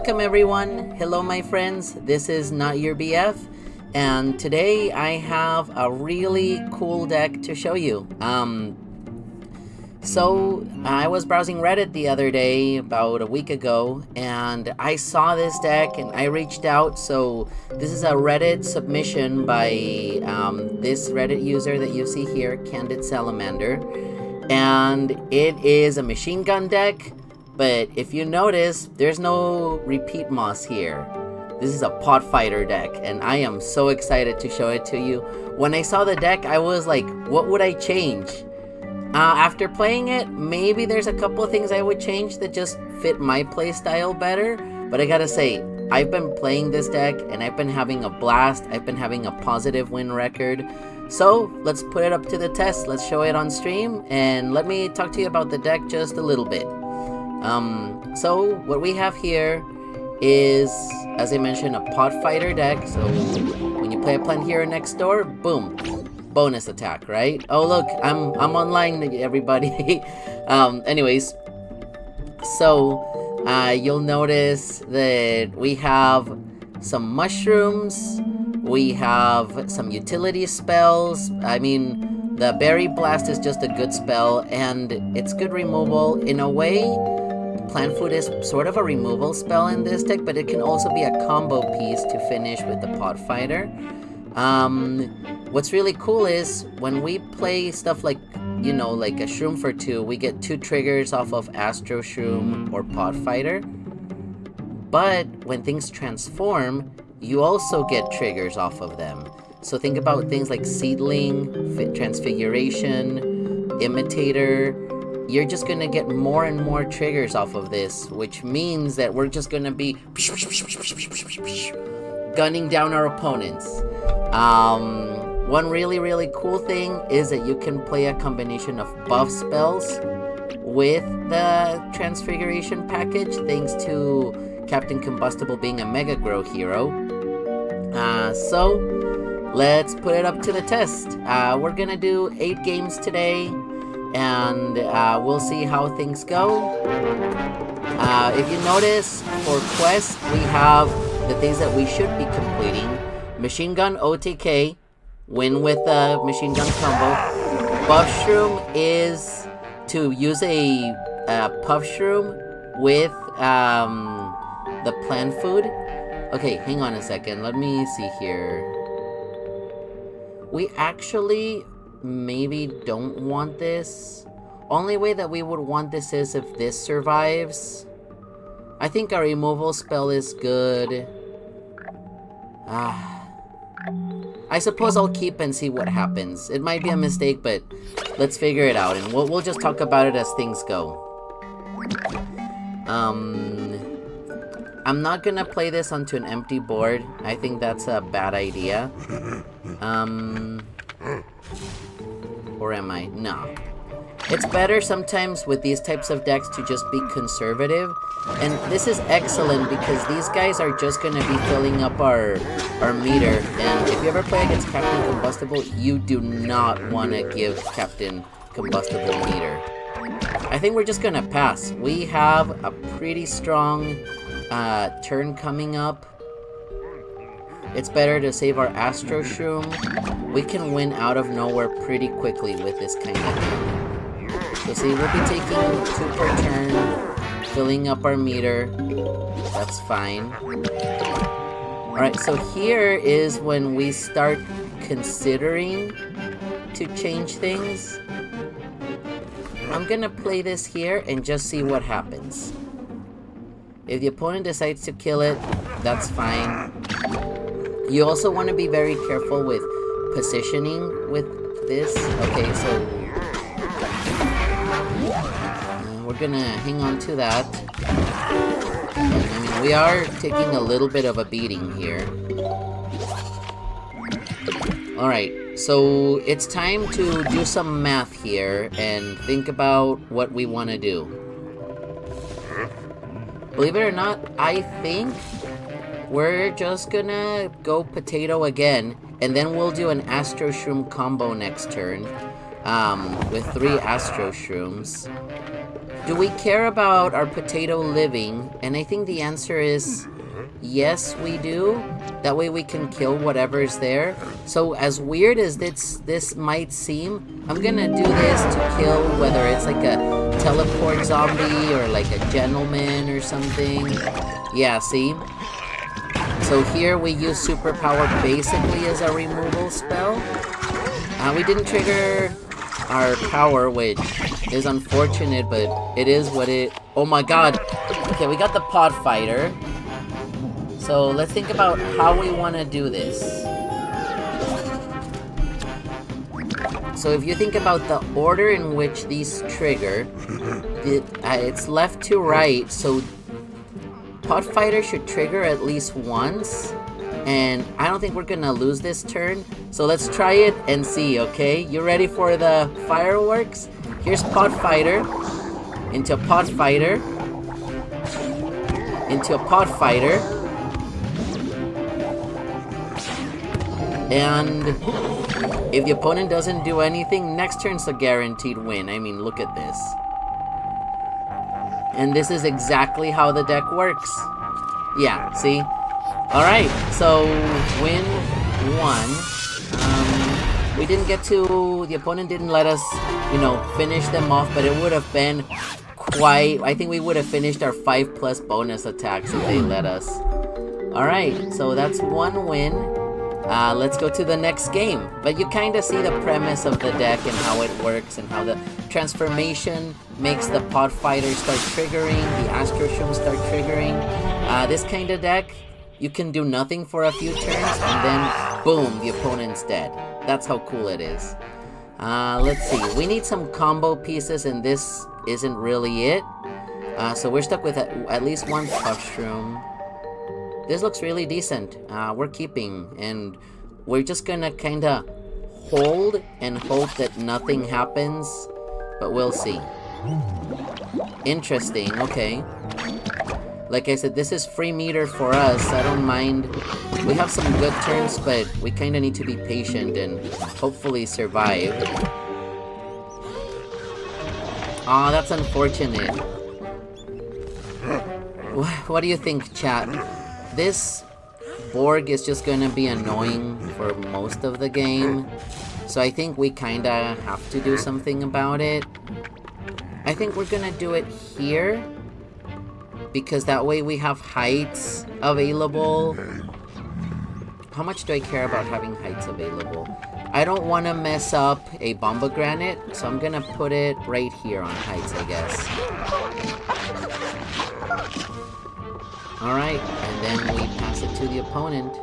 Welcome everyone, hello my friends, this is Not Your BF, and today I have a really cool deck to show you. So I was browsing Reddit the other day, about a week ago, and I saw this deck and I reached out. So this is a Reddit submission by this Reddit user that you see here, Candid Salamander, and it is a machine gun deck. But if you notice, there's no repeat moss here. This is a Pod Fighter deck, and I am so excited to show it to you. When I saw the deck, I was like, what would I change? After playing it, maybe there's a couple of things I would change that just fit my playstyle better. But I gotta say, I've been playing this deck, and I've been having a blast. I've been having a positive win record. So, let's put it up to the test. Let's show it on stream, and let me talk to you about the deck just a little bit. So what we have here is, as I mentioned, a Pod Fighter deck. So when you play a plant hero next door, boom, bonus attack, right? Oh look, I'm online, everybody. Anyways, so you'll notice that we have some mushrooms, we have some utility spells. I mean, the Berry Blast is just a good spell, and it's good removal in a way. Plant Food is sort of a removal spell in this deck, but it can also be a combo piece to finish with the Pod Fighter. What's really cool is when we play stuff like, you know, like a Shroom for 2, we get 2 triggers off of Astro-Shroom or Pod Fighter. But when things transform, you also get triggers off of them. So think about things like Seedling, Transfiguration, Imitator. You're just going to get more and more triggers off of this, which means that we're just going to be gunning down our opponents. One really cool thing is that you can play a combination of buff spells with the Transfiguration package, thanks to Captain Combustible being a Mega Grow hero. So let's put it up to the test. We're going to do 8 games today, and we'll see how things go. If you notice, for quests, we have the things that we should be completing. Machine Gun OTK, win with the Machine Gun combo. Puff-Shroom is to use a Puff-Shroom with the plant food. Okay, hang on a second, let me see here. We actually maybe don't want this. Only way that we would want this is if this survives. I think our removal spell is good. I suppose I'll keep and see what happens. It might be a mistake, but let's figure it out, and we'll just talk about it as things go. I'm not gonna play this onto an empty board. I think that's a bad idea. Or am I? No. It's better sometimes with these types of decks to just be conservative. And this is excellent because these guys are just going to be filling up our meter. And if you ever play against Captain Combustible, you do not want to give Captain Combustible meter. I think we're just going to pass. We have a pretty strong turn coming up. It's better to save our Astro-Shroom. We can win out of nowhere pretty quickly with this kind of thing. So see, we'll be taking 2 per turn, filling up our meter. That's fine. Alright, so here is when we start considering to change things. I'm gonna play this here and just see what happens. If the opponent decides to kill it, that's fine. You also want to be very careful with positioning with this. Okay, so we're gonna hang on to that. I mean, we are taking a little bit of a beating here. Alright, so it's time to do some math here and think about what we want to do. Believe it or not, I think we're just gonna go potato again, and then we'll do an Astro-Shroom combo next turn, with 3 Astro-Shrooms. do we care about our potato living? And I think the answer is yes, we do. That way we can kill whatever's there. So as weird as this might seem, I'm gonna do this to kill whether it's like a teleport zombie or like a gentleman or something. Yeah, see? So here we use superpower basically as a removal spell. We didn't trigger our power, which is unfortunate, but it is what it... Oh my god! Okay, we got the Pod Fighter. So let's think about how we want to do this. So if you think about the order in which these trigger, it's left to right, so Pod Fighter should trigger at least once, and I don't think we're gonna lose this turn, so let's try it and see, okay? You ready for the fireworks? Here's Pod Fighter, into a Pod Fighter, into a Pod Fighter, and if the opponent doesn't do anything, next turn's a guaranteed win. I mean, look at this. And this is exactly how the deck works. Yeah, see? Alright, so win 1. We didn't get to... The opponent didn't let us, you know, finish them off, but it would have been quite... I think we would have finished our 5+ bonus attacks if they let us. Alright, so that's 1 win. Let's go to the next game. But you kind of see the premise of the deck and how it works and how the transformation makes the Pod Fighter start triggering, the Astro-Shroom start triggering. This kind of deck, you can do nothing for a few turns and then boom, the opponent's dead. That's how cool it is. Let's see. We need some combo pieces and this isn't really it. So we're stuck with at least one Puff-Shroom. This looks really decent. We're keeping, and we're just gonna kinda hold and hope that nothing happens, but we'll see. Interesting, okay. Like I said, this is free meter for us. I don't mind. We have some good turns, but we kinda need to be patient and hopefully survive. Aw, that's unfortunate. What do you think, chat? This Borg is just gonna be annoying for most of the game, so I think we kinda have to do something about it. I think we're gonna do it here, because that way we have heights available. How much do I care about having heights available? I don't want to mess up a Pomegranate, so I'm gonna put it right here on heights, I guess. Alright, and then we pass it to the opponent.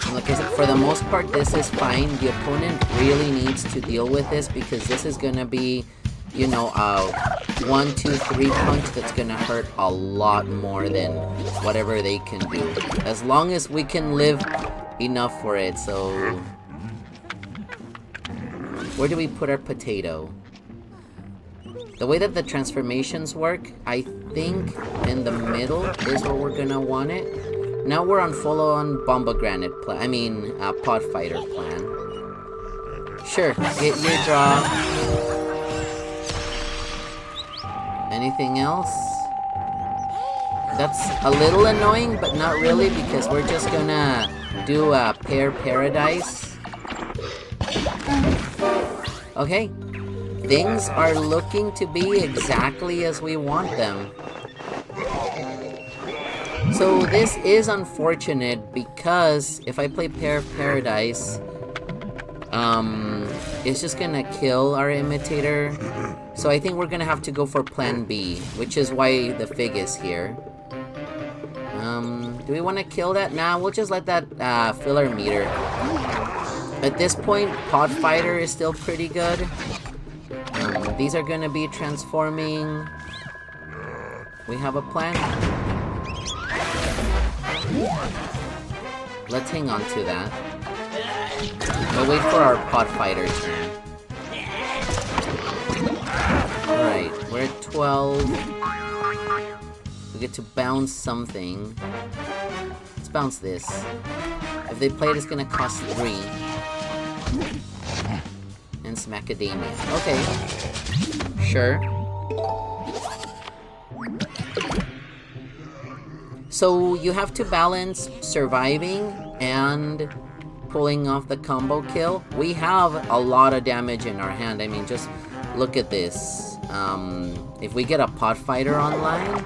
And like I said, for the most part, this is fine. The opponent really needs to deal with this because this is gonna be, you know, a 1, 2, 3 punch that's gonna hurt a lot more than whatever they can do. As long as we can live enough for it, so... Where do we put our potato? The way that the transformations work, I think in the middle is where we're gonna want it. Now we're on full-on Pomegranate plan. I mean, Pod Fighter plan. Sure, get your draw. Anything else? That's a little annoying, but not really, because we're just gonna do a Pair Paradise. Okay. Things are looking to be exactly as we want them. So this is unfortunate because if I play Pair of Paradise, it's just gonna kill our Imitator. So I think we're gonna have to go for Plan B, which is why the Fig is here. Do we want to kill that? Nah, we'll just let that fill our meter. At this point, Pod Fighter is still pretty good. These are gonna be transforming. We have a plan. Let's hang on to that. We'll wait for our Pod Fighter turn. Alright, we're at 12. We get to bounce something. Let's bounce this. If they play it, it's gonna cost 3. and Smackademia. Okay. Sure. So you have to balance surviving and pulling off the combo kill. We have a lot of damage in our hand. I mean, just look at this. If we get a Pod Fighter online,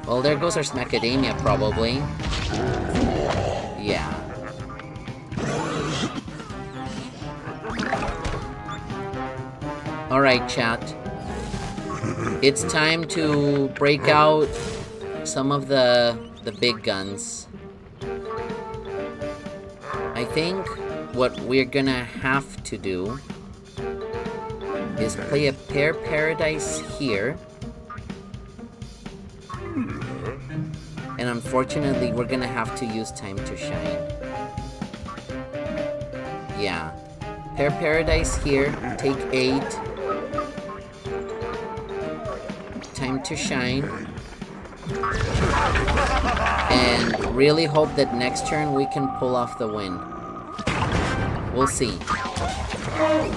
well, there goes our Smackademia probably. Yeah. Alright, chat. It's time to break out some of the big guns. I think what we're gonna have to do is play a Pair Paradise here. And unfortunately, we're gonna have to use Time to Shine. Yeah. Pair Paradise here, take 8. Time to Shine. And really hope that next turn we can pull off the win. We'll see. 8.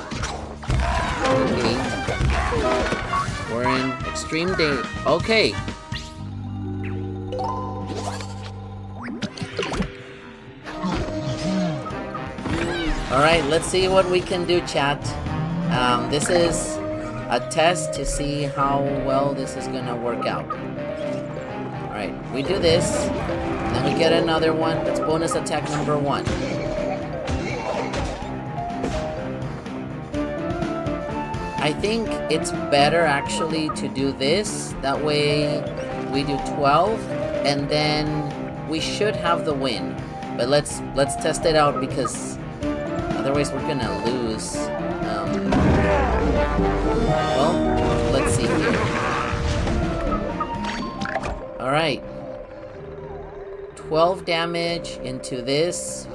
We're in extreme danger. Okay. Alright, let's see what we can do, chat. This is a test to see how well this is gonna work out. Alright, we do this, then we get another one. That's bonus attack number 1. I think it's better actually to do this. That way we do 12, and then we should have the win. But let's test it out, because otherwise we're gonna lose. Well, let's see here. Alright. 12 damage into this.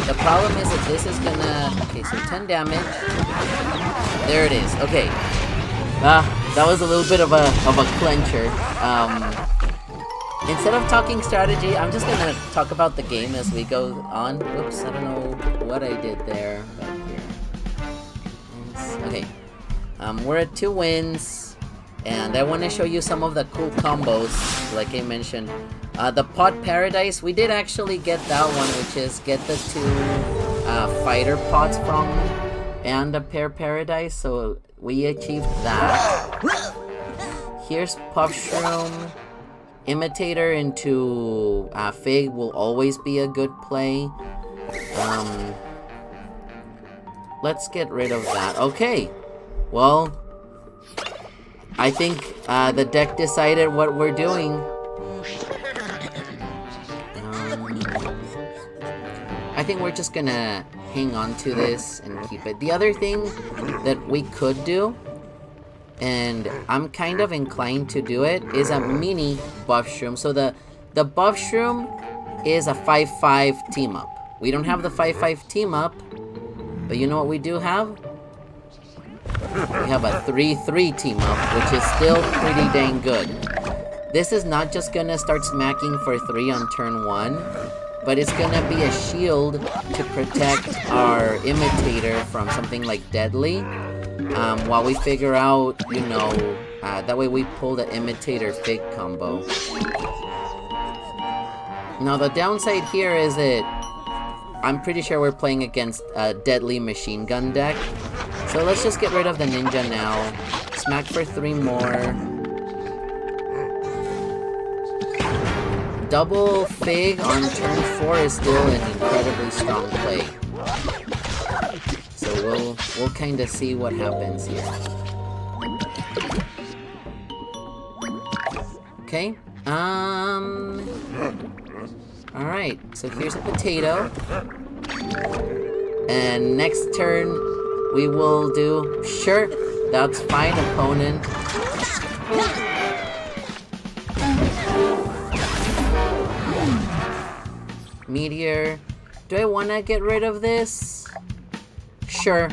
The problem is that this is gonna... Okay, so 10 damage. There it is. Okay. That was a little bit of a clencher. Instead of talking strategy, I'm just gonna talk about the game as we go on. Whoops, I don't know what I did there. Back here. Okay. We're at 2 wins, and I want to show you some of the cool combos, like I mentioned. The Pod Paradise, we did actually get that one, which is get the 2 fighter pods from and a Pair Paradise, so we achieved that. Here's Puff-Shroom. Imitator into Fig will always be a good play. Let's get rid of that. Okay. Well, I think the deck decided what we're doing. I think we're just gonna hang on to this and keep it. The other thing that we could do, and I'm kind of inclined to do it, is a mini Puff-Shroom. So the Puff-Shroom is a 5-5 team up. We don't have the 5-5 team up, but you know what we do have? We have a 3-3 team up, which is still pretty dang good. This is not just gonna start smacking for 3 on turn 1, but it's gonna be a shield to protect our Imitator from something like Deadly. While we figure out, you know, that way we pull the Imitator Fig combo. Now the downside here is that I'm pretty sure we're playing against a Deadly Machine Gun deck. So let's just get rid of the Ninja now. Smack for 3 more. Double Fig on turn 4 is still an incredibly strong play. So we'll kind of see what happens here. Okay. Alright, so here's a potato. And next turn we will do... Sure, that's fine, opponent. Meteor. Do I want to get rid of this? Sure.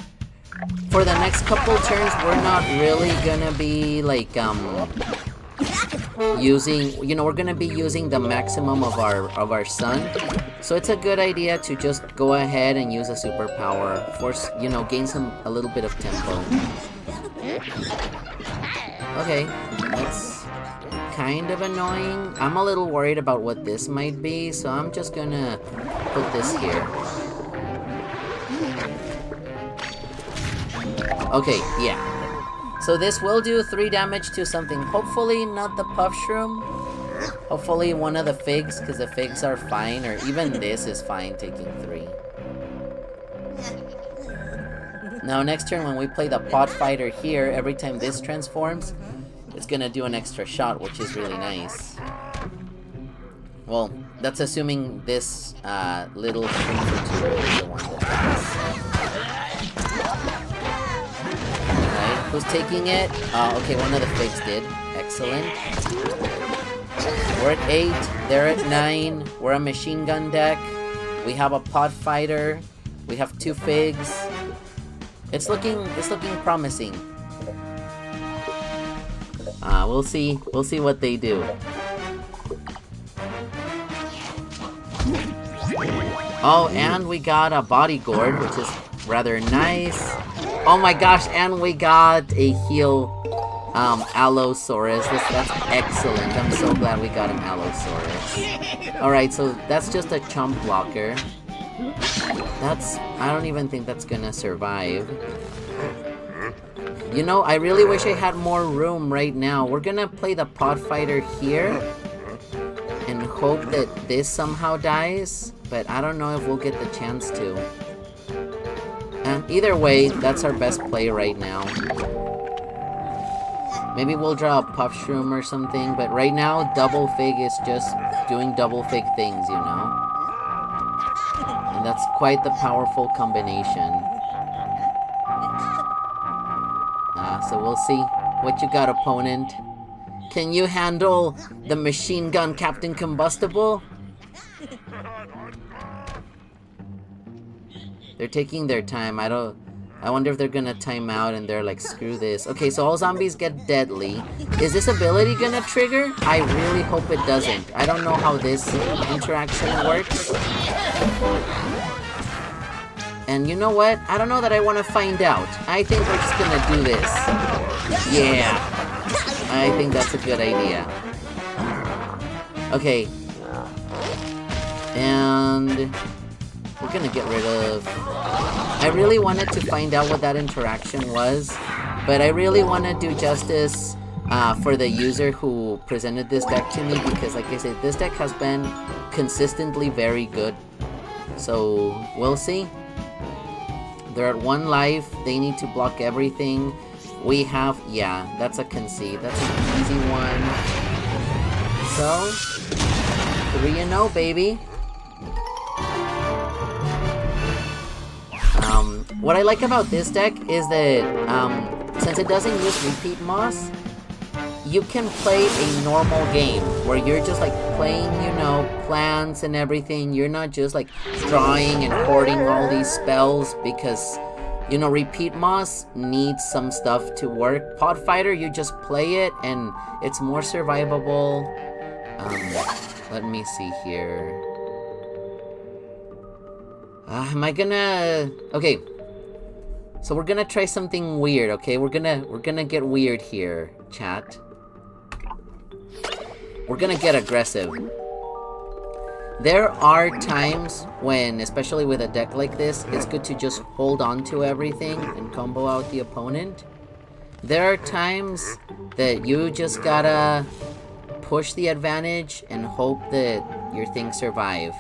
For the next couple turns, we're not really gonna be, like, using, you know, we're gonna be using the maximum of our sun. So it's a good idea to just go ahead and use a superpower for, you know, gain a little bit of tempo. Okay, that's kind of annoying. I'm a little worried about what this might be, so I'm just gonna put this here. Okay, yeah. So this will do 3 damage to something. Hopefully not the Puff-Shroom. Hopefully one of the figs, because the figs are fine, or even this is fine taking 3. Now next turn when we play the Pod Fighter here, every time this transforms, it's gonna do an extra shot, which is really nice. Well, that's assuming this little creature is the one that does. Alright, who's taking it? Okay, one of the figs did. Excellent. We're at 8, they're at 9, we're a machine gun deck, we have a Pod Fighter, we have 2 figs. It's looking promising. We'll see what they do. Oh, and we got a body gourd, which is rather nice. Oh my gosh, and we got a heal Allosaurus. That's excellent. I'm so glad we got an Allosaurus. Alright, so that's just a chump blocker. I don't even think that's gonna survive. You know, I really wish I had more room right now. We're gonna play the Pod Fighter here and hope that this somehow dies, but I don't know if we'll get the chance to. And either way, that's our best play right now. Maybe we'll draw a Puff-Shroom or something, but right now, Double Fig is just doing Double Fig things, you know? And that's quite the powerful combination. So we'll see what you got, opponent. Can you handle the machine gun Captain Combustible? They're taking their time. I wonder if they're gonna time out and they're like, screw this. Okay, so all zombies get deadly. Is this ability gonna trigger? I really hope it doesn't. I don't know how this interaction works. And you know what? I don't know that I want to find out. I think we're just gonna do this. Yeah. I think that's a good idea. Okay. And we're gonna get rid of... I really wanted to find out what that interaction was, but I really want to do justice for the user who presented this deck to me, because like I said, this deck has been consistently very good. So we'll see. They're at 1 life. They need to block everything. We have... yeah, that's a concede. That's an easy one. So, 3-0, baby. What I like about this deck is that since it doesn't use repeat moss, you can play a normal game where you're just like playing, you know, plants and everything. You're not just like drawing and hoarding all these spells because, you know, repeat moss needs some stuff to work. Pod Fighter, you just play it and it's more survivable. Let me see here. Am I gonna... okay. So we're gonna try something weird, okay? We're gonna get weird here, chat. We're gonna get aggressive. There are times when, especially with a deck like this, it's good to just hold on to everything and combo out the opponent. There are times that you just gotta push the advantage and hope that your things survive.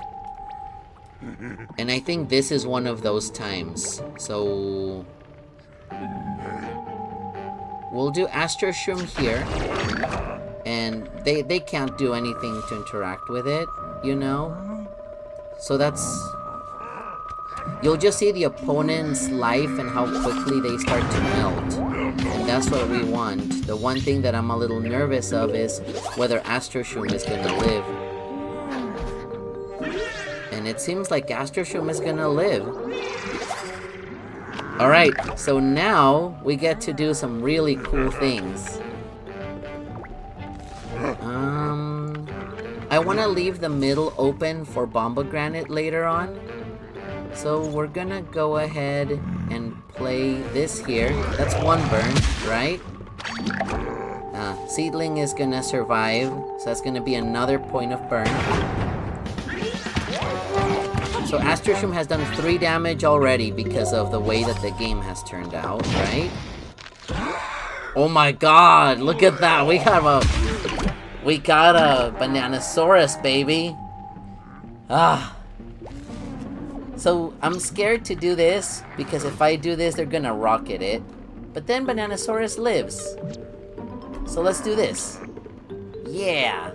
And I think this is one of those times. So we'll do Astro-Shroom here. And they can't do anything to interact with it, you know? So that's... you'll just see the opponent's life and how quickly they start to melt. And that's what we want. The one thing that I'm a little nervous of is whether Astro-Shroom is gonna live. And it seems like Astro-Shroom is gonna live. Alright, so now we get to do some really cool things. to leave the middle open for Bomba Granite later on. So we're going to go ahead and play this here. That's one burn, right? Seedling is going to survive, so that's going to be another point of burn. So Astro-Shroom has done 3 damage already because of the way that the game has turned out, right? Oh my god, look at that. We got a Bananasaurus, baby. So I'm scared to do this because if I do this, they're gonna rocket it. But then Bananasaurus lives. So let's do this. Yeah.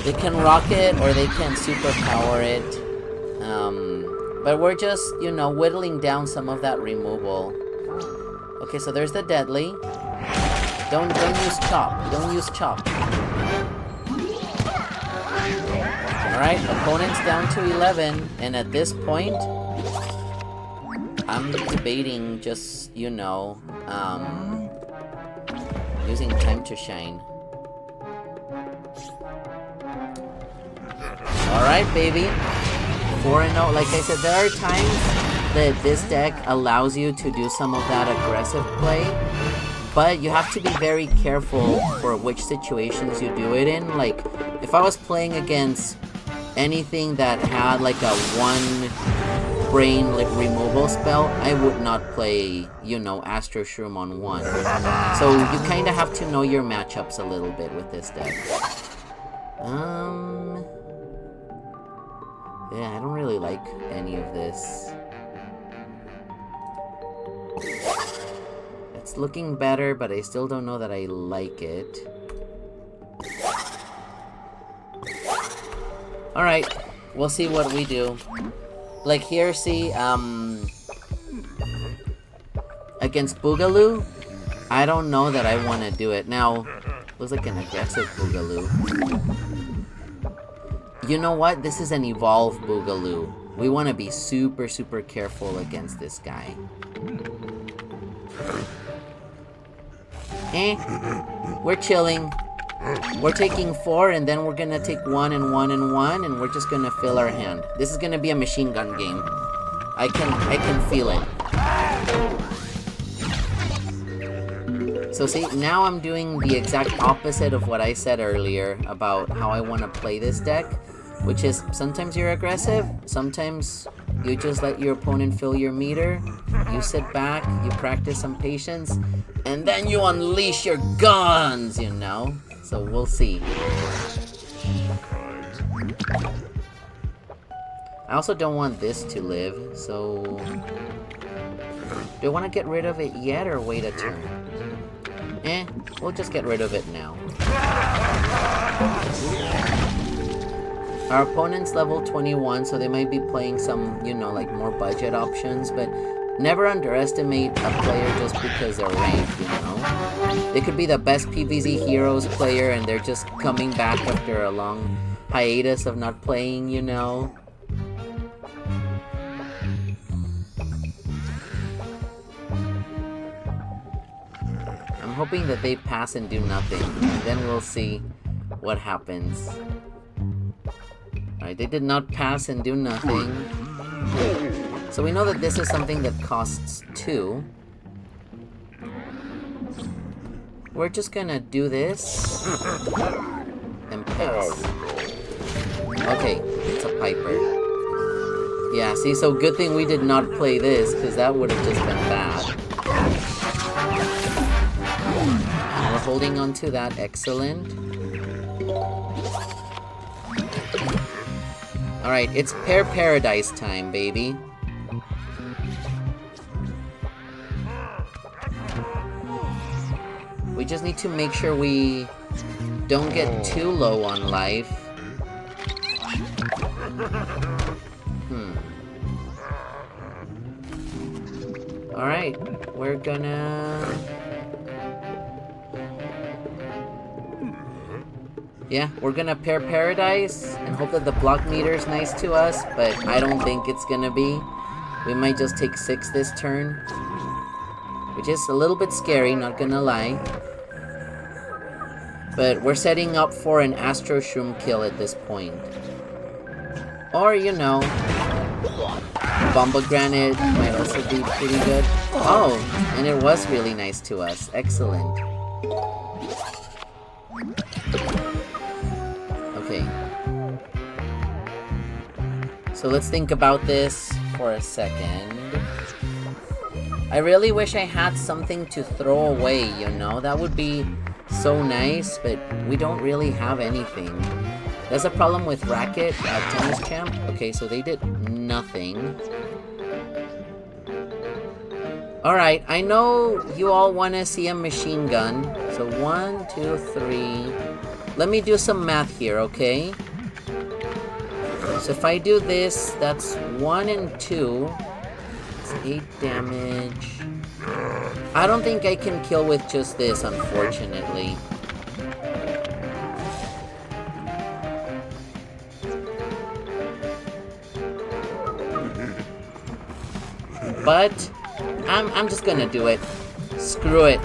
They can rocket or they can superpower it. But we're just, you know, whittling down some of that removal. Okay, so there's the deadly. Don't use chop. Don't use chop. Alright, opponent's down to 11. And at this point, I'm debating just, you know, using time to shine. Alright, baby. 4-0. Like I said, there are times that this deck allows you to do some of that aggressive play, but you have to be very careful for which situations you do it in. Like, if I was playing against anything that had like a 1 brain like removal spell, I would not play, you know, Astro-Shroom on 1. So you kind of have to know your matchups a little bit with this deck. Yeah, I don't really like any of this. It's looking better, but I still don't know that I like it. Alright, we'll see what we do. Like here, see, against Boogaloo, I don't know that I want to do it. Now, looks like an aggressive Boogaloo. You know what? This is an evolved Boogaloo. We want to be super, super careful against this guy. We're chilling. We're taking 4, and then we're gonna take 1 and 1 and 1, and we're just gonna fill our hand. This is gonna be a machine gun game. I can feel it. So see, now I'm doing the exact opposite of what I said earlier about how I want to play this deck, which is sometimes you're aggressive, sometimes you just let your opponent fill your meter, you sit back, you practice some patience, and then you unleash your guns, you know? So we'll see. I also don't want this to live, so... do I want to get rid of it yet or wait a turn? We'll just get rid of it now. Our opponent's level 21, so they might be playing some, you know, like more budget options, but never underestimate a player just because they're ranked, you know? They could be the best PvZ Heroes player and they're just coming back after a long hiatus of not playing, you know? I'm hoping that they pass and do nothing, and then we'll see what happens. Alright, they did not pass and do nothing. So we know that this is something that costs 2. We're just gonna do this and pass. Okay, it's a Piper. Yeah, see, so good thing we did not play this, because that would have just been bad. And we're holding on to that, excellent. Alright, it's Pair Paradise time, baby. We just need to make sure we don't get too low on life. Alright, we're gonna... yeah, we're gonna pair Paradise and hope that the block meter is nice to us, but I don't think it's gonna be. We might just take 6 this turn, which is a little bit scary, not gonna lie. But we're setting up for an Astro-Shroom kill at this point. Or, you know, Bomba-Granite might also be pretty good. Oh, and it was really nice to us. Excellent. Okay. So let's think about this for a second. I really wish I had something to throw away, you know? That would be so nice, but we don't really have anything. There's a problem with Racket, Tennis Champ. Okay, so they did nothing. Alright, I know you all want to see a machine gun. So 1, 2, 3. Let me do some math here, okay? So if I do this, that's 1 and 2. It's 8 damage. I don't think I can kill with just this, unfortunately. But I'm just gonna do it. Screw it.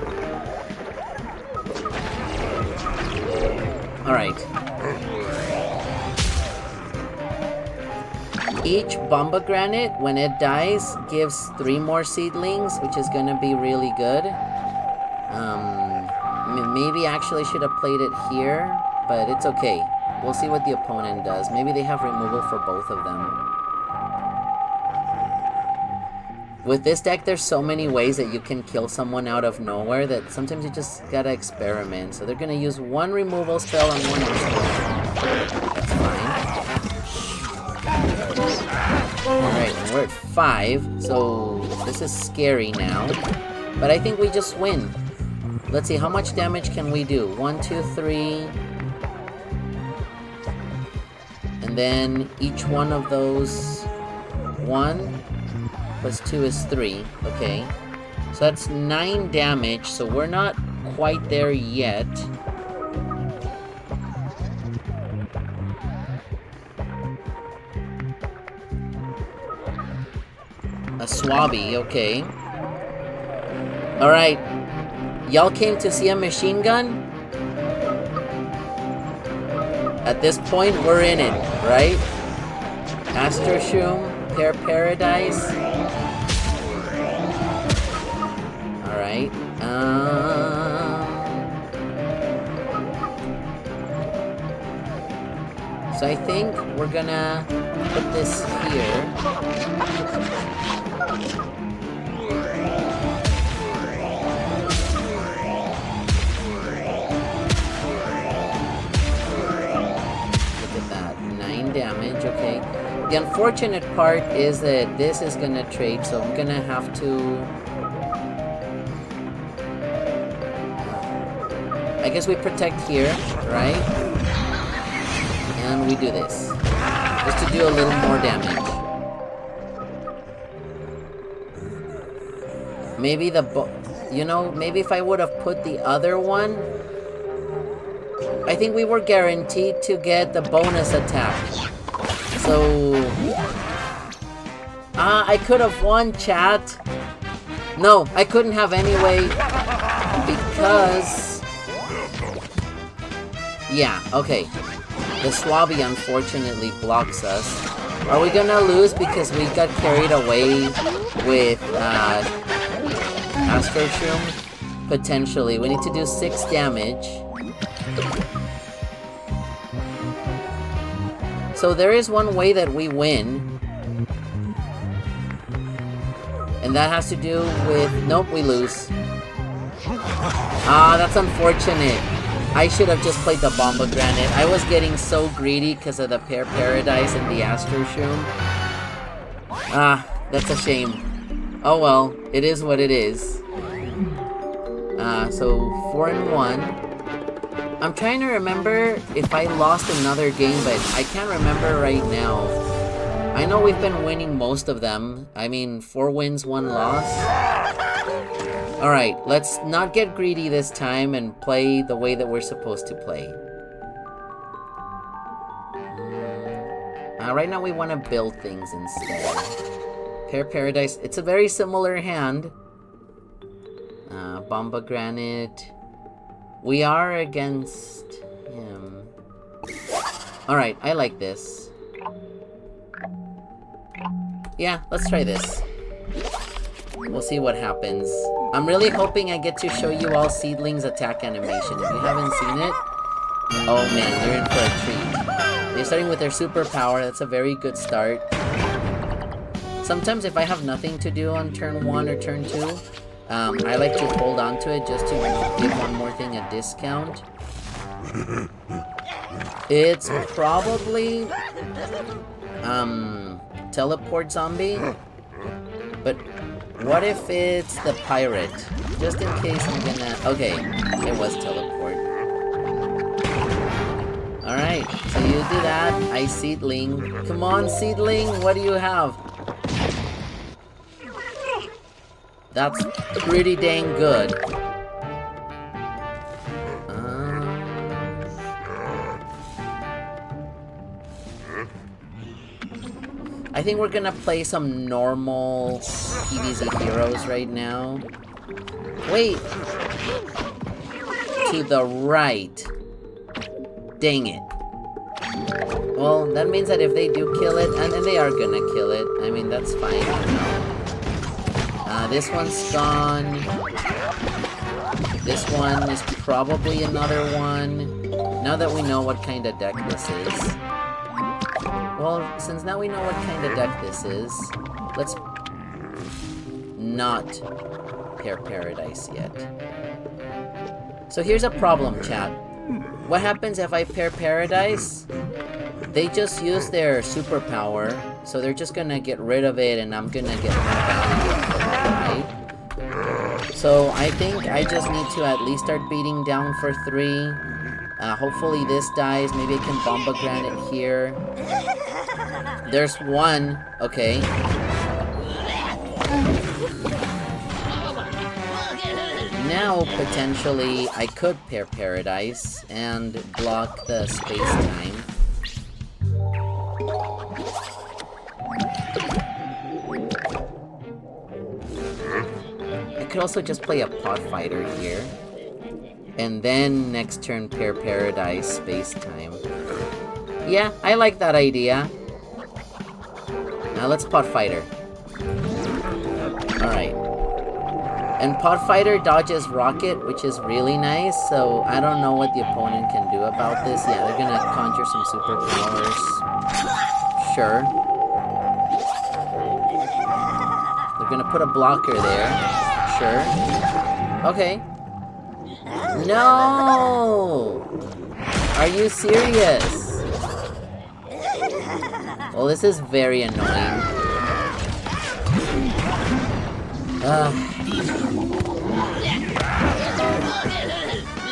Alright. Each Bomba-Granite, when it dies, gives 3 more seedlings, which is gonna be really good. Maybe actually should have played it here, but it's okay. We'll see what the opponent does. Maybe they have removal for both of them. With this deck, there's so many ways that you can kill someone out of nowhere that sometimes you just gotta experiment. So they're gonna use 1 removal spell and 1 extra. That's fine. Alright, and we're at 5, so this is scary now. But I think we just win. Let's see, how much damage can we do? 1, 2, 3. And then each one of those... 1 plus 2 is 3. Okay. So that's 9 damage, so we're not quite there yet. A Swabby, okay. Alright. Y'all came to see a machine gun? At this point, we're in it, right? Astro-Shroom, Paradise. Alright. So I think we're gonna put this here. Damage, okay. The unfortunate part is that this is gonna trade, so I'm gonna have to... I guess we protect here, right? And we do this. Just to do a little more damage. Maybe you know, maybe if I would have put the other one... I think we were guaranteed to get the bonus attack. So... I could have won, chat. No, I couldn't have anyway. Because... Yeah, okay. The Swabby unfortunately blocks us. Are we gonna lose because we got carried away with Astro-Shroom? Potentially. We need to do 6 damage. So there is one way that we win. And that has to do with... Nope, we lose. Ah, that's unfortunate. I should have just played the Bomba-Granite. I was getting so greedy because of the Paradise and the Astro-Shroom. Ah, that's a shame. Oh well, it is what it is. So 4 and 1. I'm trying to remember if I lost another game, but I can't remember right now. I know we've been winning most of them. I mean, 4 wins, 1 loss. Alright, let's not get greedy this time and play the way that we're supposed to play. Right now we want to build things instead. Paradise, it's a very similar hand. Bomba-Granite. We are against him. Alright, I like this. Yeah, let's try this. We'll see what happens. I'm really hoping I get to show you all Seedling's attack animation. If you haven't seen it, oh man, you're in for a treat. They're starting with their superpower. That's a very good start. Sometimes if I have nothing to do on turn 1 or turn 2, I like to hold on to it just to give one more thing a discount. It's probably teleport zombie, but what if it's the pirate? Just in case I'm gonna... Okay, it was teleport. Alright, so you do that. I Seedling. Come on, Seedling, what do you have? That's pretty dang good. I think we're gonna play some normal PvZ heroes right now. Wait! To the right. Dang it. Well, that means that if they do kill it, and they are gonna kill it, I mean, that's fine, you know. This one's gone. This one is probably another one. Now that we know what kind of deck this is. Well, since now we know what kind of deck this is, let's not pair Paradise yet. So here's a problem, chat. What happens if I pair Paradise? They just use their superpower, so they're just gonna get rid of it and I'm gonna get more value out of it, right? So I think I just need to at least start beating down for 3. Hopefully this dies. Maybe I can Bomba Granite here. There's one. Okay. Now, potentially, I could pair Paradise and block the space-time. I could also just play a Pod Fighter here. And then next turn pair Paradise, space-time. Yeah, I like that idea. Now let's Pod Fighter. Alright. And Pod Fighter dodges Rocket, which is really nice, so I don't know what the opponent can do about this. Yeah, they're gonna conjure some superpowers. Sure. They're gonna put a blocker there. Sure. Okay. No! Are you serious? Well, this is very annoying.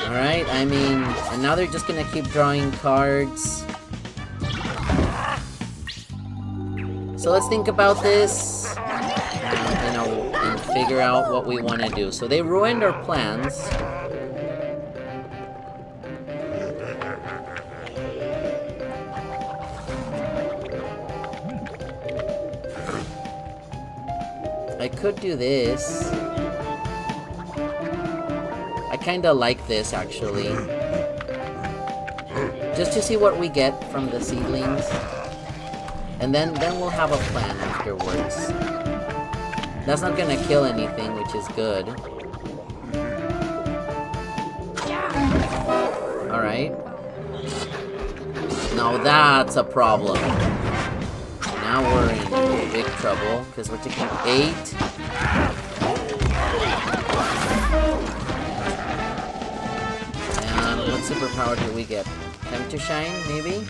Alright, I mean, and now they're just gonna keep drawing cards. So let's think about this, you know, and figure out what we want to do. So they ruined our plans. I could do this. I kinda like this, actually. Just to see what we get from the Seedlings. And then we'll have a plan afterwards. That's not gonna kill anything, which is good. Alright. Now that's a problem. Now we're in big trouble, because we're taking 8. And what superpower do we get? Time to Shine, maybe?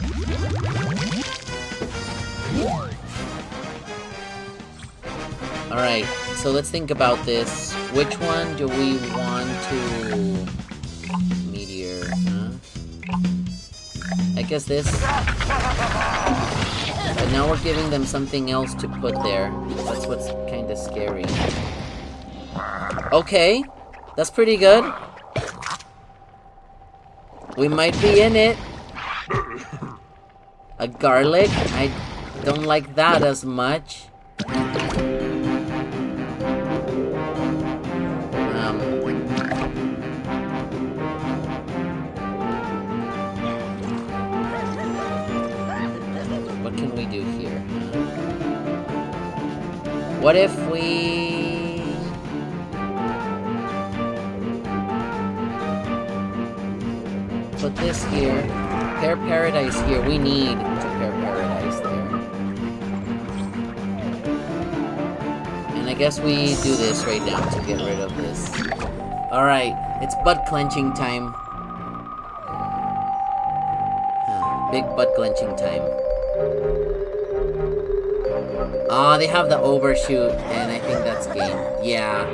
Alright, so let's think about this. Which one do we want to... Meteor, huh? I guess this. But now we're giving them something else to put there. That's what's kind of scary. Okay, that's pretty good. We might be in it. A garlic? I don't like that as much. we do here? What if we... put this here, pair Paradise here. We need to pair Paradise there. And I guess we do this right now to get rid of this. Alright, it's butt clenching time. Big butt clenching time. Ah, they have the overshoot, and I think that's game. Yeah.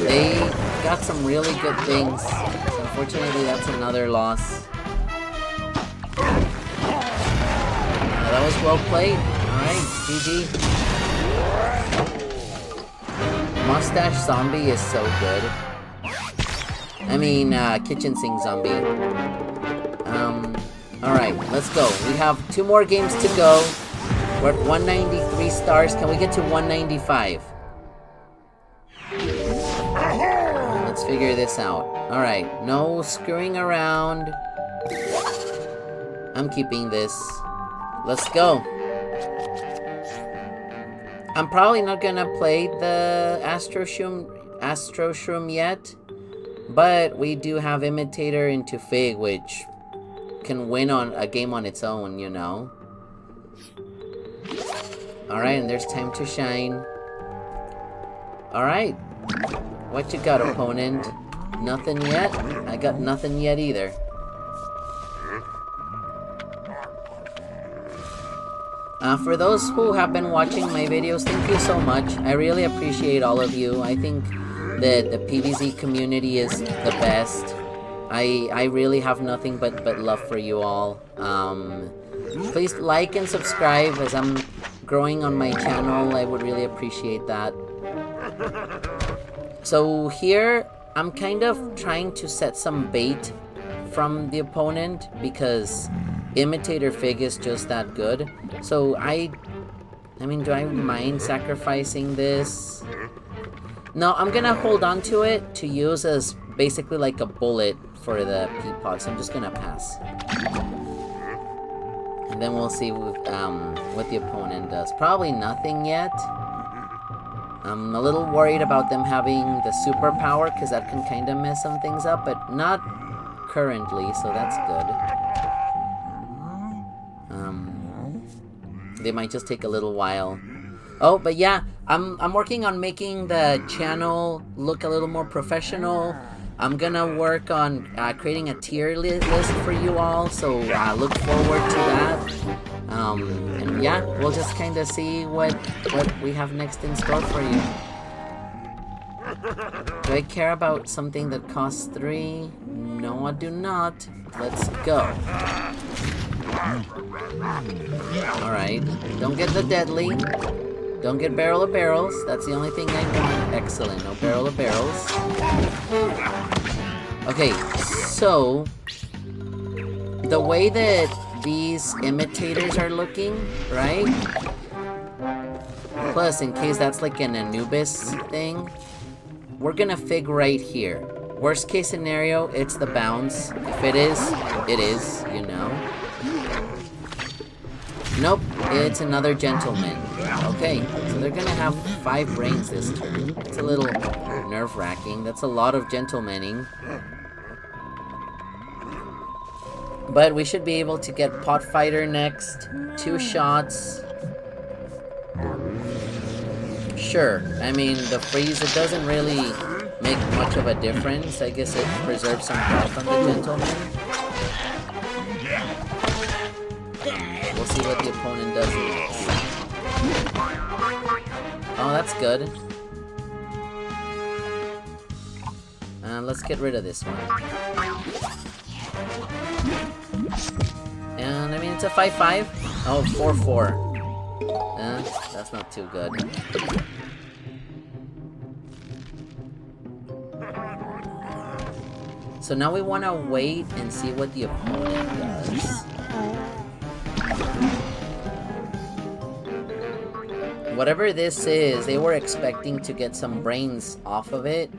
They got some really good things. So unfortunately, that's another loss. That was well played. Alright, GG. Mustache Zombie is so good. I mean, Kitchen Sink Zombie. Alright, let's go. We have 2 more games to go. We're at 193 stars. Can we get to 195? Let's figure this out. Alright, no screwing around. I'm keeping this. Let's go. I'm probably not gonna play the Astro-Shroom yet. But we do have Imitater into Fig, which can win on a game on its own, you know. Alright, and there's time to shine. Alright. What you got, opponent? Nothing yet? I got nothing yet either. For those who have been watching my videos, thank you so much. I really appreciate all of you. I think that the PvZ community is the best. I really have nothing but love for you all. Please like and subscribe as I'm growing on my channel. I would really appreciate that. So here, I'm kind of trying to set some bait from the opponent because Imitator Fig is just that good. So I mean, do I mind sacrificing this? No, I'm gonna hold on to it to use as basically like a bullet for the P-Pod, so I'm just gonna pass. And then we'll see what the opponent does. Probably nothing yet. I'm a little worried about them having the superpower, because that can kind of mess some things up, but not currently, so that's good. They might just take a little while. Oh, but yeah, I'm working on making the channel look a little more professional. I'm gonna work on creating a tier list for you all, so look forward to that. And yeah, we'll just kind of see what we have next in store for you. Do I care about something that costs 3? No, I do not. Let's go. Alright, don't get the deadly. Don't get barrel of barrels. That's the only thing I want. Excellent, no barrel of barrels. Okay, so the way that these imitators are looking, right? Plus, in case that's like an Anubis thing, we're gonna Fig right here. Worst case scenario, it's the bounce. If it is, you know. Nope, it's another gentleman. Okay, so they're gonna have 5 brains this turn. It's a little nerve-wracking. That's a lot of gentlemaning. But we should be able to get Pod Fighter next. 2 shots. Sure, I mean, the freeze, it doesn't really make much of a difference. I guess it preserves some health on the gentleman. We'll see what the opponent does next. Oh, that's good. Let's get rid of this one. And I mean, it's a 5-5. Oh, 4-4. That's not too good. So now we want to wait and see what the opponent does. Whatever this is, they were expecting to get some brains off of it.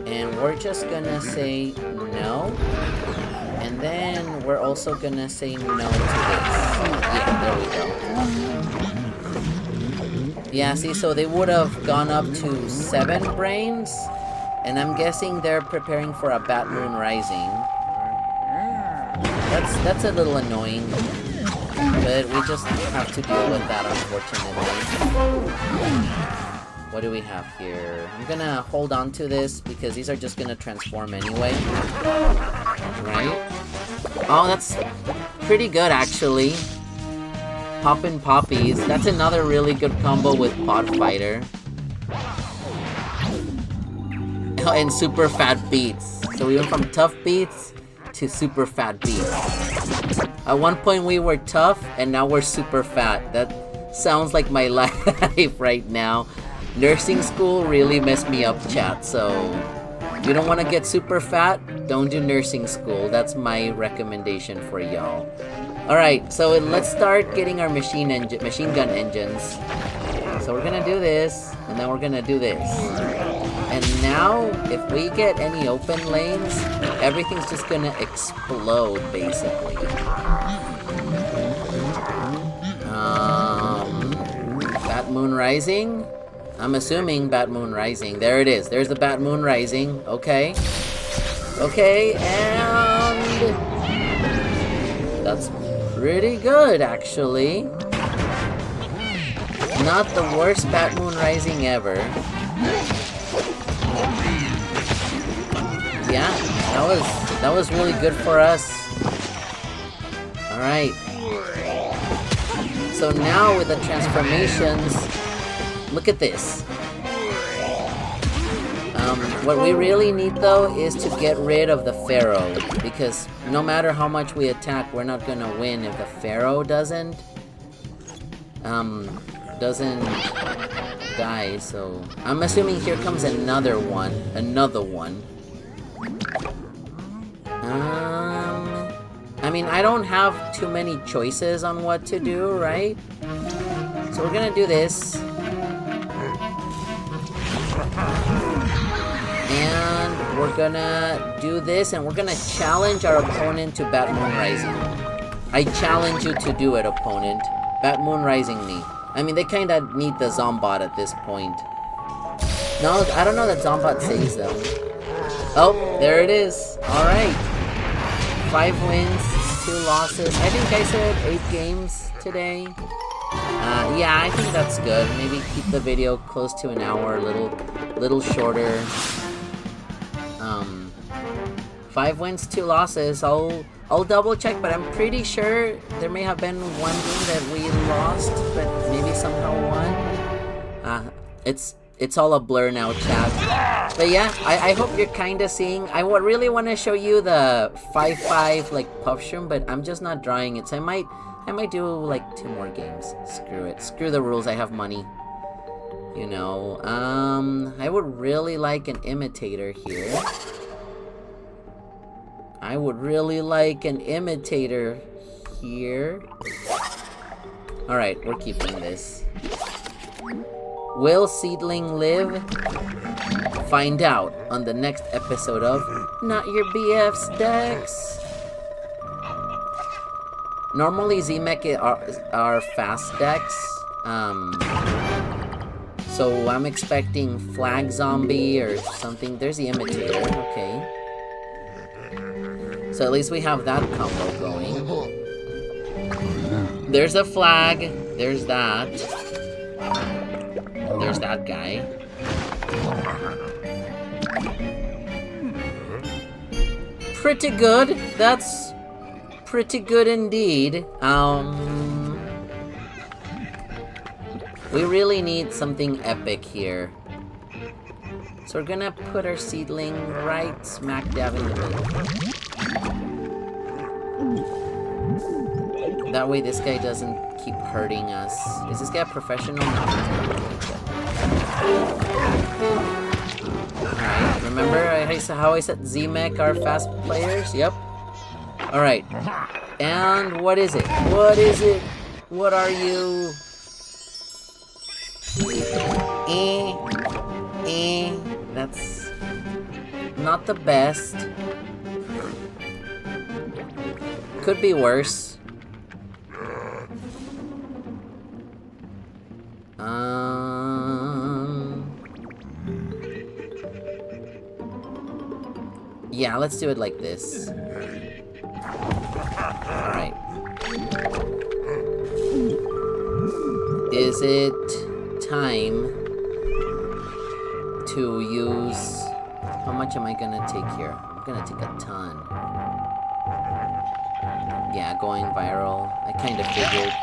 And we're just gonna say no. And then we're also gonna say no to this. Yeah, there we go. Yeah, see, so they would have gone up to 7 brains, and I'm guessing they're preparing for a Bat Moon Rising. That's a little annoying, but we just have to deal with that, unfortunately. What do we have here? I'm gonna hold on to this because these are just gonna transform anyway. Right? Oh, that's pretty good, actually. Poppin' Poppies. That's another really good combo with Pod Fighter. Oh, and Super Fat Beats. So we went from tough beats to super fat beats. At one point we were tough, and now we're super fat. That sounds like my life right now. Nursing school really messed me up, chat, so if you don't want to get super fat, don't do nursing school. That's my recommendation for y'all. Alright, so let's start getting our machine gun engines. So we're gonna do this, and then we're gonna do this. And now, if we get any open lanes, everything's just gonna explode, basically. Bat Moon Rising? I'm assuming Bat Moon Rising. There it is. There's the Bat Moon Rising. Okay. Okay, and that's pretty good, actually. Not the worst Bat Moon Rising ever. Yeah, that was really good for us. Alright. So now with the transformations, look at this. What we really need though is to get rid of the Pharaoh, because no matter how much we attack, we're not gonna win if the Pharaoh doesn't die. So I'm assuming here comes another one. I mean, I don't have too many choices on what to do, right? So we're gonna do this. And we're gonna do this, and we're gonna challenge our opponent to Bat Moon Rising. I challenge you to do it, opponent. Bat Moon Rising me. I mean, they kinda need the Zombot at this point. No, I don't know that Zombot saves them. Oh, there it is. Alright. 5 wins, 2 losses. I think I said 8 games today. Yeah, I think that's good. Maybe keep the video close to an hour, little shorter. 5 wins, 2 losses. I'll double check, but I'm pretty sure there may have been one game that we lost, but maybe somehow won. It's all a blur now, chat. But yeah, I hope you're kinda seeing. I really want to show you the 5-5 like Puff-Shroom, but I'm just not drawing it. So I might do like 2 more games. Screw it. Screw the rules. I have money. You know. I would really like an Imitator here. I would really like an Imitator here. Alright, we're keeping this. Will Seedling live? Find out on the next episode of Not Your BF's Decks. Normally Z-Mech are fast decks. So I'm expecting Flag Zombie or something. There's the Imitator, okay. So at least we have that combo going. There's a flag. There's that. There's that guy. Pretty good. That's pretty good indeed. We really need something epic here. So we're gonna put our Seedling right smack dab in the middle. That way this guy doesn't keep hurting us. Is this guy a professional? No, alright, remember how I said Z-Mech are fast players? Yep. Alright. And what is it? What is it? What are you? That's not the best. Could be worse. Yeah, let's do it like this. Alright. Is it time to use... How much am I gonna take here? I'm gonna take a ton. Yeah, going viral. I kind of figured.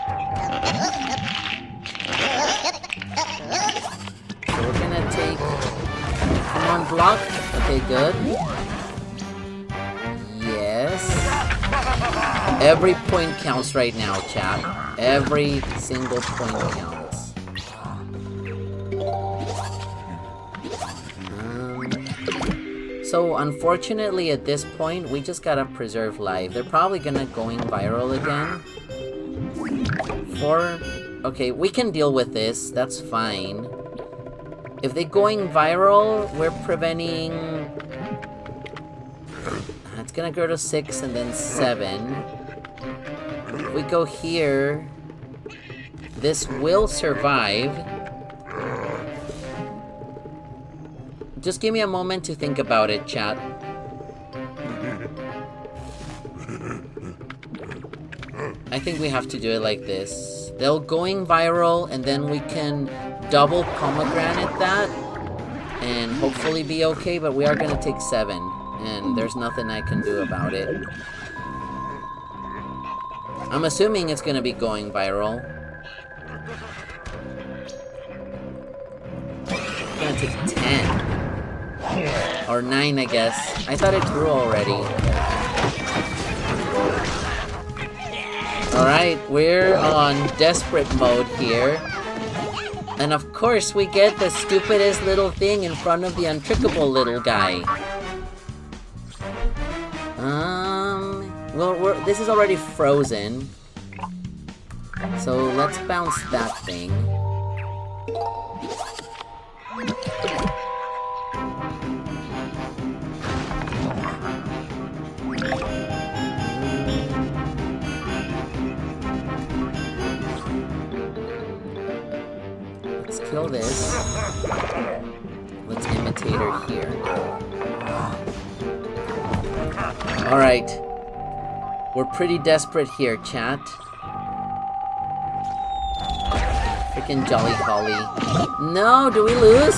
So we're gonna take... Come on, block. Okay, good. Yes. Every point counts right now, chat. Every single point counts. So unfortunately at this point, we just gotta preserve life. They're probably gonna going viral again. Okay, we can deal with this. That's fine. If they're going viral, we're preventing... It's gonna go to 6 and then 7. If we go here, this will survive. Just give me a moment to think about it, chat. I think we have to do it like this. They're going viral, and then we can double pomegranate that, and hopefully be okay, but we are gonna take 7, and there's nothing I can do about it. I'm assuming it's gonna be going viral. I'm gonna take 10. Or 9, I guess. I thought it grew already. Alright, we're on desperate mode here. And of course, we get the stupidest little thing in front of the untrickable little guy. Well, this is already frozen. So let's bounce that thing. Let's kill this. Let's Imitator here. Alright. We're pretty desperate here, chat. Freaking Jolly Holly. No, do we lose?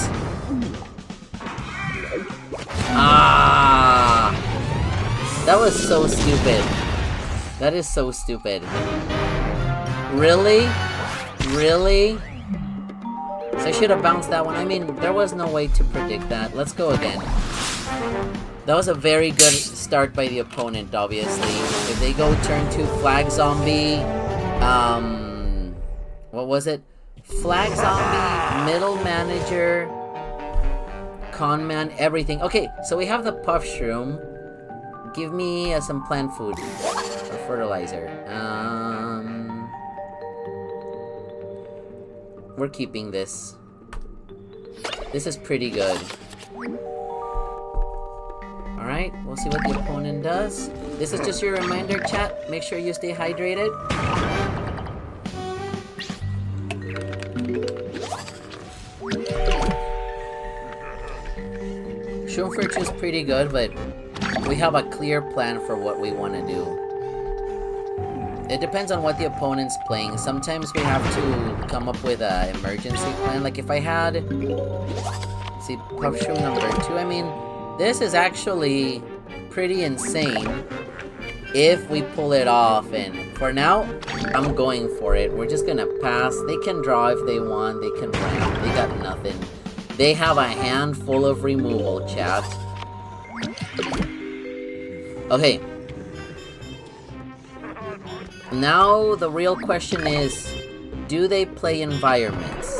Ah! That was so stupid. That is so stupid. Really? Really? So I should have bounced that one. I mean, there was no way to predict that. Let's go again. That was a very good start by the opponent, obviously. If they go turn 2 Flag Zombie, what was it? Flag Zombie, Middle Manager, Con Man, everything. Okay, so we have the Puff-Shroom. Give me some plant food or fertilizer. We're keeping this. This is pretty good. Alright, we'll see what the opponent does. This is just your reminder, chat. Make sure you stay hydrated. Shroomfurch is pretty good, but we have a clear plan for what we want to do. It depends on what the opponent's playing. Sometimes we have to come up with an emergency plan. Like if I had... see, Puff-Shroom number 2, I mean... This is actually pretty insane if we pull it off, and for now, I'm going for it. We're just gonna pass. They can draw if they want, they can ramp, they got nothing. They have a handful of removal, chat. Okay. Now, the real question is, do they play environments?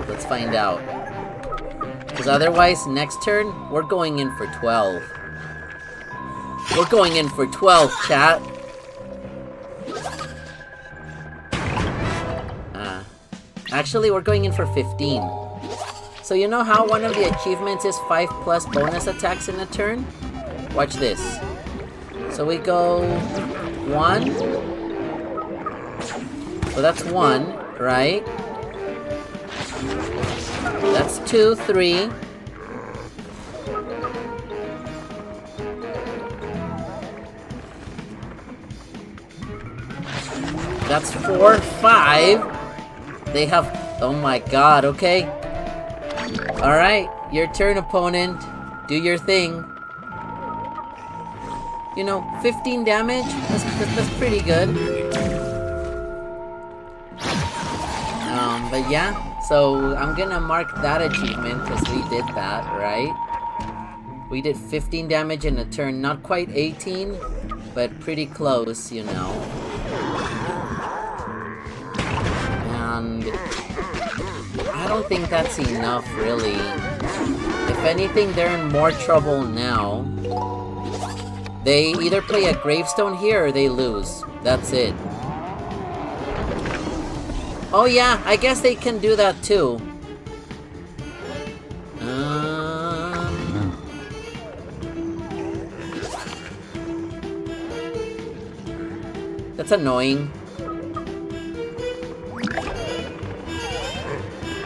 Let's find out. Because otherwise, next turn, we're going in for 12. We're going in for 12, chat. Actually, we're going in for 15. So you know how one of the achievements is 5+ bonus attacks in a turn? Watch this. So we go 1. So that's 1, right? That's 2, 3. That's 4, 5. They have... Oh my god, okay. Alright, your turn, opponent. Do your thing. You know, 15 damage? That's pretty good. But yeah, so I'm gonna mark that achievement because we did that, right? We did 15 damage in a turn. Not quite 18, but pretty close, you know. And I don't think that's enough, really. If anything, they're in more trouble now. They either play a gravestone here or they lose. That's it. Oh yeah, I guess they can do that too. That's annoying.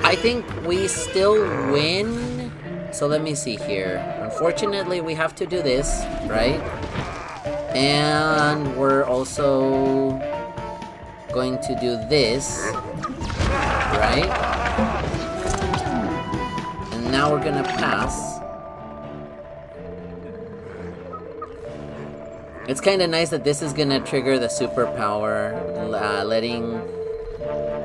I think we still win. So let me see here. Unfortunately, we have to do this, right? And we're also going to do this, right? And now we're gonna pass. It's kind of nice that this is gonna trigger the superpower, letting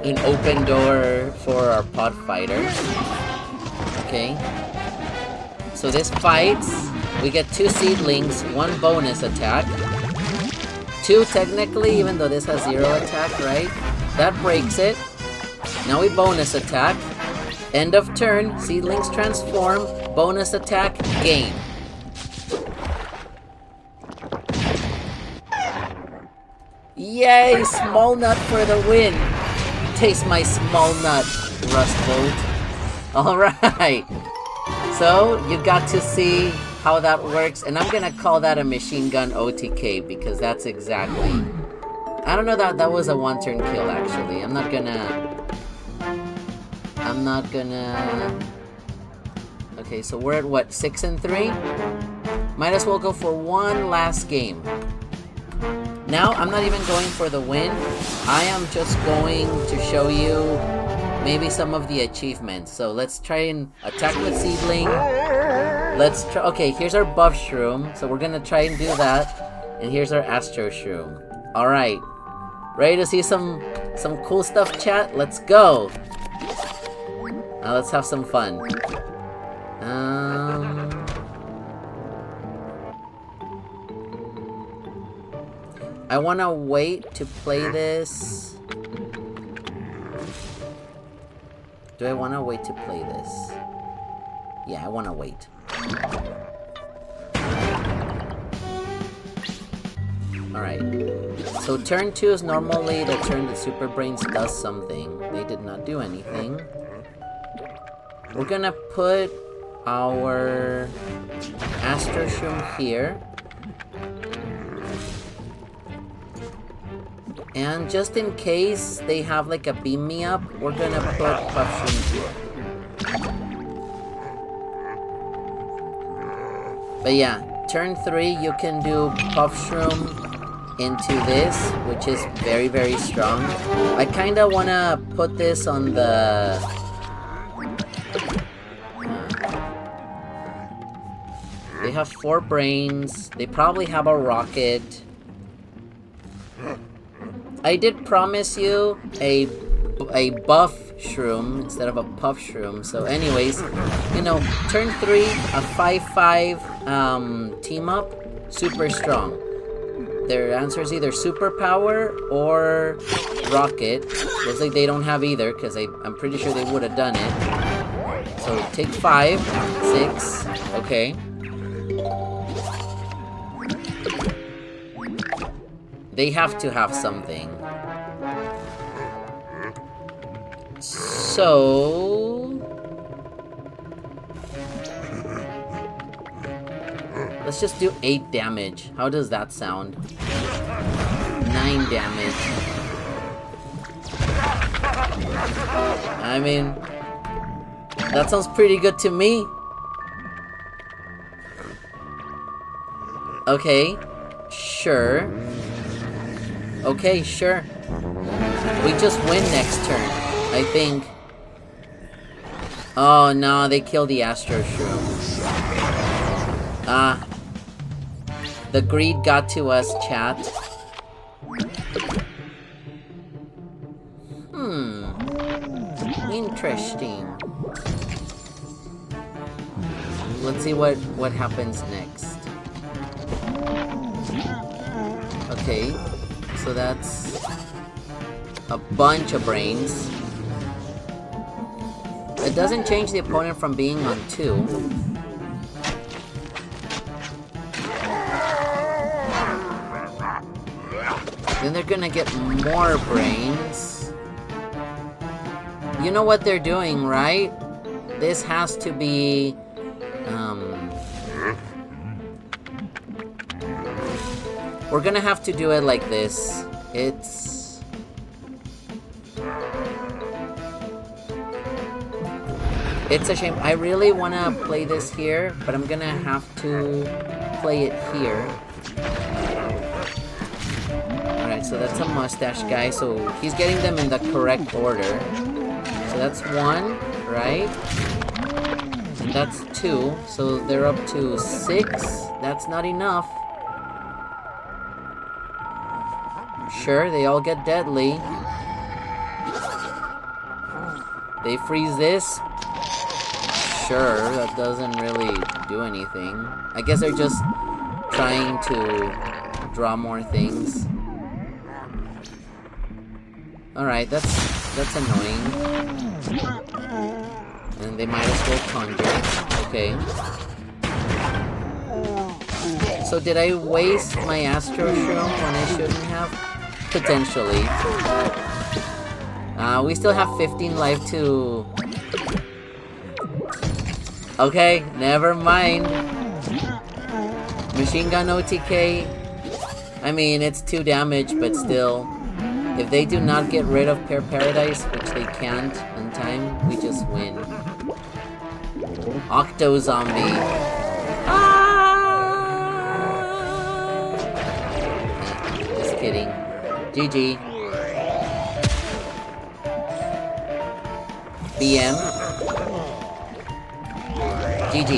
an open door for our Pod Fighter. Okay. So this fights. We get 2 seedlings, 1 bonus attack. 2 technically, even though this has 0 attack, right? That breaks it. Now we bonus attack. End of turn, seedlings transform, bonus attack, game. Yay! Small nut for the win! Taste my small nut, Rust Bolt. Alright! So, you got to see how that works, and I'm gonna call that a machine gun OTK, because that's exactly... I don't know that was a 1-turn kill, actually. I'm not gonna... Okay, so we're at what, 6 and 3? Might as well go for one last game. Now, I'm not even going for the win. I am just going to show you maybe some of the achievements. So let's try and attack with Seedling. Let's try. Okay, here's our Puff-Shroom. So we're gonna try and do that. And here's our Astro-Shroom. All right, ready to see some cool stuff, chat? Let's go. Now let's have some fun. I wanna wait to play this. Do I wanna wait to play this? Yeah, I wanna wait. Alright. So turn 2 is normally the turn that Super Brains does something. They did not do anything. We're gonna put our Astro-Shroom here. And just in case they have like a beam me up, we're gonna put Puff-Shroom here. But yeah, turn 3 you can do Puff-Shroom into this, which is very, very strong. I kinda wanna put this on the... They have 4 brains. They probably have a rocket. I did promise you a buff-shroom instead of a puff-shroom. So anyways, you know, turn 3, a 5-5 team up, super strong. Their answer is either superpower or rocket. Looks like they don't have either, because I'm pretty sure they would have done it. So take 5, 6, okay. They have to have something. So... Let's just do 8 damage. How does that sound? 9 damage. I mean, that sounds pretty good to me. Okay, sure. Okay, sure. We just win next turn, I think. Oh no, they killed the Astro-Shroom. The greed got to us, chat. Interesting. Let's see what happens next. Okay, so that's a bunch of brains. It doesn't change the opponent from being on 2. Then they're gonna get more brains. You know what they're doing, right? This has to be... We're gonna have to do it like this. It's a shame. I really wanna play this here, but I'm gonna have to play it here. Alright, so that's a mustache guy, so he's getting them in the correct order. So that's 1, right? And that's 2, so they're up to 6. That's not enough. Sure, they all get deadly. They freeze this. Sure, that doesn't really do anything. I guess they're just trying to draw more things. Alright, that's annoying. And they might as well conjure. Okay. So did I waste my Astro-Shroom when I shouldn't have? Potentially. We still have 15 life to... Okay, never mind. Machine gun OTK. I mean, it's 2 damage, but still. If they do not get rid of Pear Paradise, which they can't in time, we just win. Octo Zombie. Just kidding. GG. BM. GG.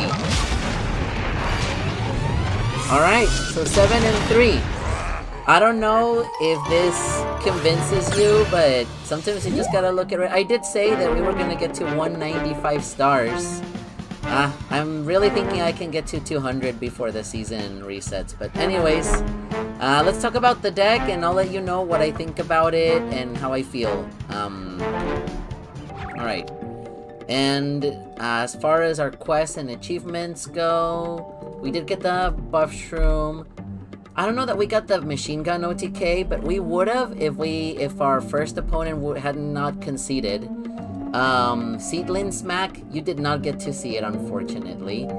Alright, so 7 and 3. I don't know if this convinces you, but sometimes you just gotta look at it. I did say that we were gonna get to 195 stars. I'm really thinking I can get to 200 before the season resets. But anyways, let's talk about the deck, and I'll let you know what I think about it and how I feel. Alright. And as far as our quests and achievements go, we did get the Puff-Shroom. I don't know that we got the machine gun OTK, but we would have if our first opponent had not conceded. Seedling Smack, you did not get to see it, unfortunately.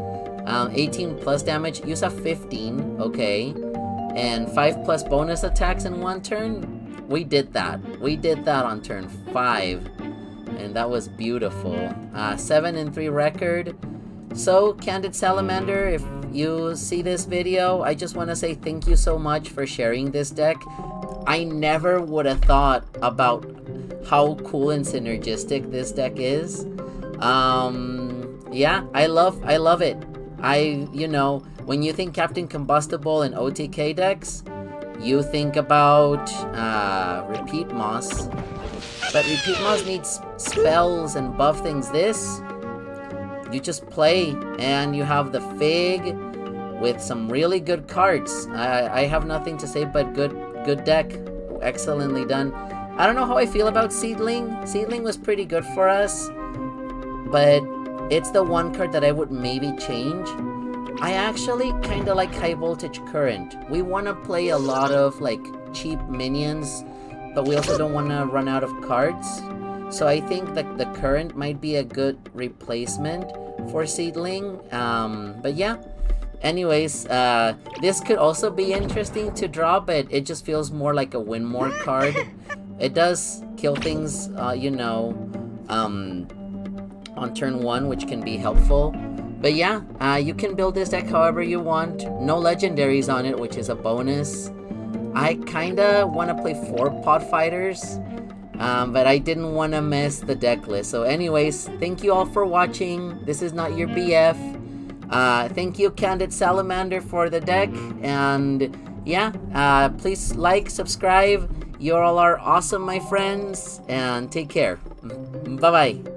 18 plus damage, use a 15, okay. And 5 plus bonus attacks in 1 turn. We did that. We did that on turn 5. And that was beautiful. 7 and 3 record. So, Candid Salamander, if you see this video, I just want to say thank you so much for sharing this deck. I never would have thought about how cool and synergistic this deck is. Yeah, I love it. You know, when you think Captain Combustible and OTK decks, you think about Repeat Moss. But Repeat Moss needs spells and buff things. This, you just play, and you have the Fig with some really good cards. I have nothing to say but good deck. Excellently done. I don't know how I feel about Seedling. Seedling was pretty good for us, but it's the one card that I would maybe change. I actually kind of like High Voltage Current. We want to play a lot of like cheap minions, but we also don't want to run out of cards. So I think that the Current might be a good replacement for Seedling. But yeah, Anyways, this could also be interesting to draw, but it just feels more like a win more card. It does kill things, you know, on turn 1, which can be helpful. But yeah, you can build this deck however you want. No legendaries on it, which is a bonus. I kinda want to play 4 Pod Fighters, but I didn't want to mess the deck list. So anyways, thank you all for watching. This is not your BF. Thank you, Candid Salamander, for the deck. And yeah, please like, subscribe. You all are awesome, my friends. And take care. Bye-bye.